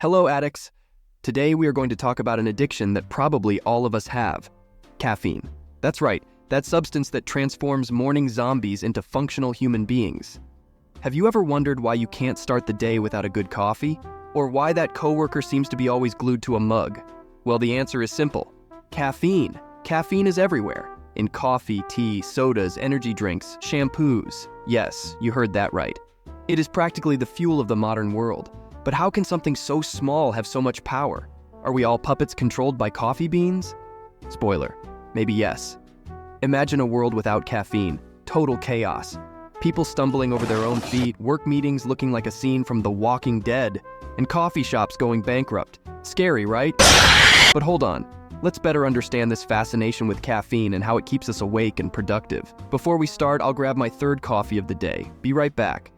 Hello, addicts. Today we are going to talk about an addiction that probably all of us have: caffeine. That's right, that substance that transforms morning zombies into functional human beings. Have you ever wondered why you can't start the day without a good coffee? Or why that coworker seems to be always glued to a mug? Well, the answer is simple: caffeine. Caffeine is everywhere. In coffee, tea, sodas, energy drinks, shampoos. Yes, you heard that right. It is practically the fuel of the modern world. But how can something so small have so much power? Are we all puppets controlled by coffee beans? Spoiler, maybe yes. Imagine a world without caffeine. Total chaos. People stumbling over their own feet, work meetings looking like a scene from The Walking Dead, and coffee shops going bankrupt. Scary, right? But hold on. Let's better understand this fascination with caffeine and how it keeps us awake and productive. Before we start, I'll grab my third coffee of the day. Be right back.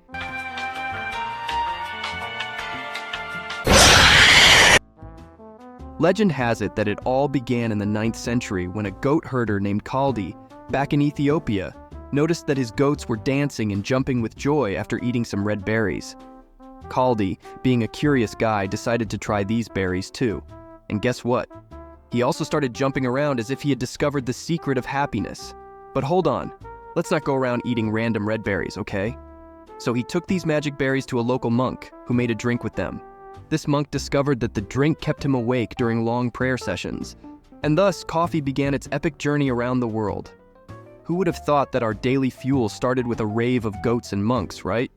Legend has it that it all began in the 9th century when a goat herder named Kaldi, back in Ethiopia, noticed that his goats were dancing and jumping with joy after eating some red berries. Kaldi, being a curious guy, decided to try these berries too. And guess what? He also started jumping around as if he had discovered the secret of happiness. But hold on, let's not go around eating random red berries, okay? So he took these magic berries to a local monk, who made a drink with them. This monk discovered that the drink kept him awake during long prayer sessions, and thus coffee began its epic journey around the world. Who would have thought that our daily fuel started with a rave of goats and monks, right?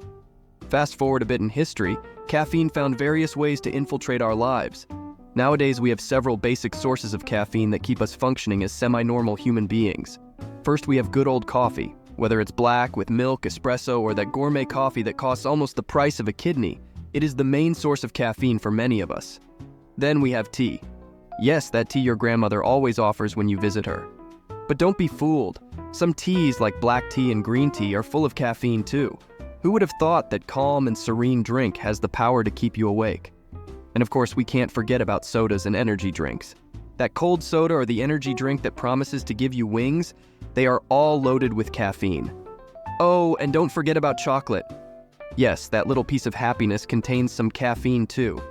Fast forward a bit in history, caffeine found various ways to infiltrate our lives. Nowadays, we have several basic sources of caffeine that keep us functioning as semi-normal human beings. First, we have good old coffee. Whether it's black, with milk, espresso, or that gourmet coffee that costs almost the price of a kidney, it is the main source of caffeine for many of us. Then we have tea. Yes, that tea your grandmother always offers when you visit her. But don't be fooled. Some teas, like black tea and green tea, are full of caffeine too. Who would have thought that calm and serene drink has the power to keep you awake? And of course, we can't forget about sodas and energy drinks. That cold soda or the energy drink that promises to give you wings, they are all loaded with caffeine. Oh, and don't forget about chocolate. Yes, that little piece of happiness contains some caffeine too,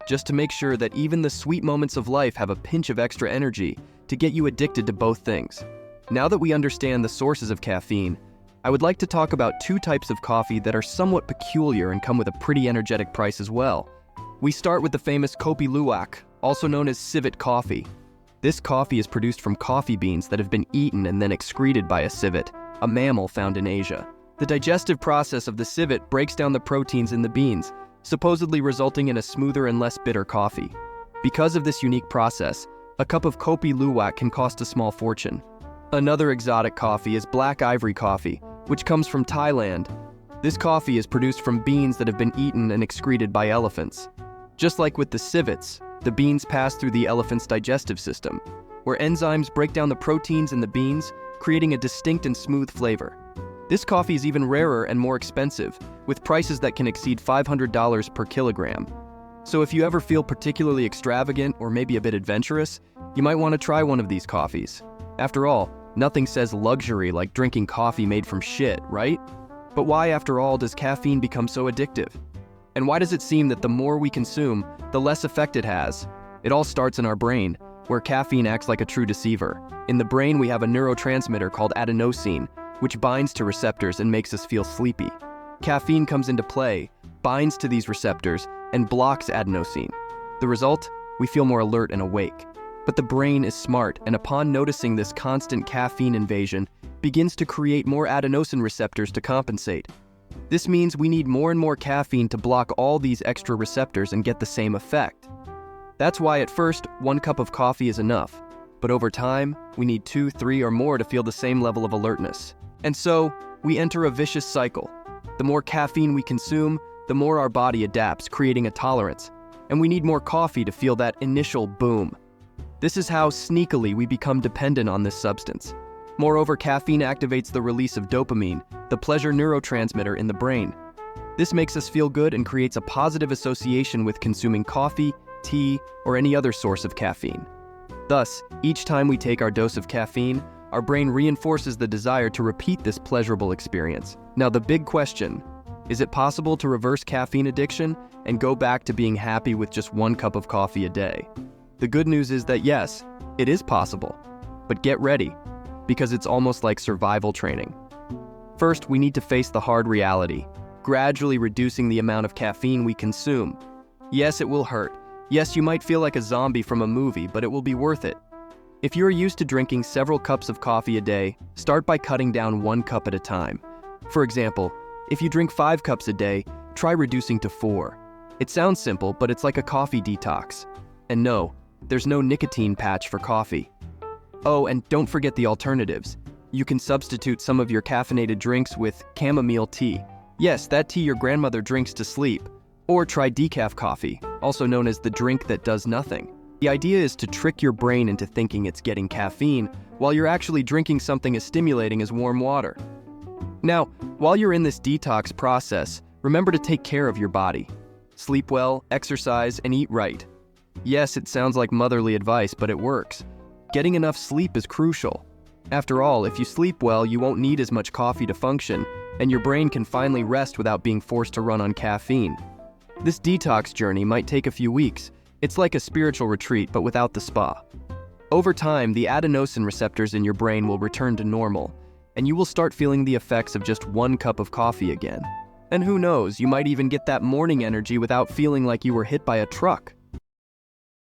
just to make sure that even the sweet moments of life have a pinch of extra energy to get you addicted to both things. Now that we understand the sources of caffeine, I would like to talk about two types of coffee that are somewhat peculiar and come with a pretty energetic price as well. We start with the famous Kopi Luwak, also known as civet coffee. This coffee is produced from coffee beans that have been eaten and then excreted by a civet, a mammal found in Asia. The digestive process of the civet breaks down the proteins in the beans, supposedly resulting in a smoother and less bitter coffee. Because of this unique process, a cup of Kopi Luwak can cost a small fortune. Another exotic coffee is black ivory coffee, which comes from Thailand. This coffee is produced from beans that have been eaten and excreted by elephants. Just like with the civets, the beans pass through the elephant's digestive system, where enzymes break down the proteins in the beans, creating a distinct and smooth flavor. This coffee is even rarer and more expensive, with prices that can exceed $500 per kilogram. So if you ever feel particularly extravagant or maybe a bit adventurous, you might want to try one of these coffees. After all, nothing says luxury like drinking coffee made from shit, right? But why, after all, does caffeine become so addictive? And why does it seem that the more we consume, the less effect it has? It all starts in our brain, where caffeine acts like a true deceiver. In the brain, we have a neurotransmitter called adenosine, which binds to receptors and makes us feel sleepy. Caffeine comes into play, binds to these receptors, and blocks adenosine. The result? We feel more alert and awake. But the brain is smart, and upon noticing this constant caffeine invasion, begins to create more adenosine receptors to compensate. This means we need more and more caffeine to block all these extra receptors and get the same effect. That's why at first, 1 cup of coffee is enough. But over time, we need 2, 3, or more to feel the same level of alertness. And so, we enter a vicious cycle. The more caffeine we consume, the more our body adapts, creating a tolerance. And we need more coffee to feel that initial boom. This is how sneakily we become dependent on this substance. Moreover, caffeine activates the release of dopamine, the pleasure neurotransmitter in the brain. This makes us feel good and creates a positive association with consuming coffee, tea, or any other source of caffeine. Thus, each time we take our dose of caffeine, our brain reinforces the desire to repeat this pleasurable experience. Now, the big question: Is it possible to reverse caffeine addiction and go back to being happy with just 1 cup of coffee a day? The good news is that yes, it is possible. But get ready, because it's almost like survival training. First, we need to face the hard reality, gradually reducing the amount of caffeine we consume. Yes, it will hurt. Yes, you might feel like a zombie from a movie, but it will be worth it. If you are used to drinking several cups of coffee a day, start by cutting down 1 cup at a time. For example, if you drink 5 cups a day, try reducing to 4. It sounds simple, but it's like a coffee detox. And no, there's no nicotine patch for coffee. Oh, and don't forget the alternatives. You can substitute some of your caffeinated drinks with chamomile tea. Yes, that tea your grandmother drinks to sleep. Or try decaf coffee, also known as the drink that does nothing. The idea is to trick your brain into thinking it's getting caffeine, while you're actually drinking something as stimulating as warm water. Now, while you're in this detox process, remember to take care of your body. Sleep well, exercise, and eat right. Yes, it sounds like motherly advice, but it works. Getting enough sleep is crucial. After all, if you sleep well, you won't need as much coffee to function, and your brain can finally rest without being forced to run on caffeine. This detox journey might take a few weeks. It's like a spiritual retreat, but without the spa. Over time, the adenosine receptors in your brain will return to normal, and you will start feeling the effects of just 1 cup of coffee again. And who knows, you might even get that morning energy without feeling like you were hit by a truck.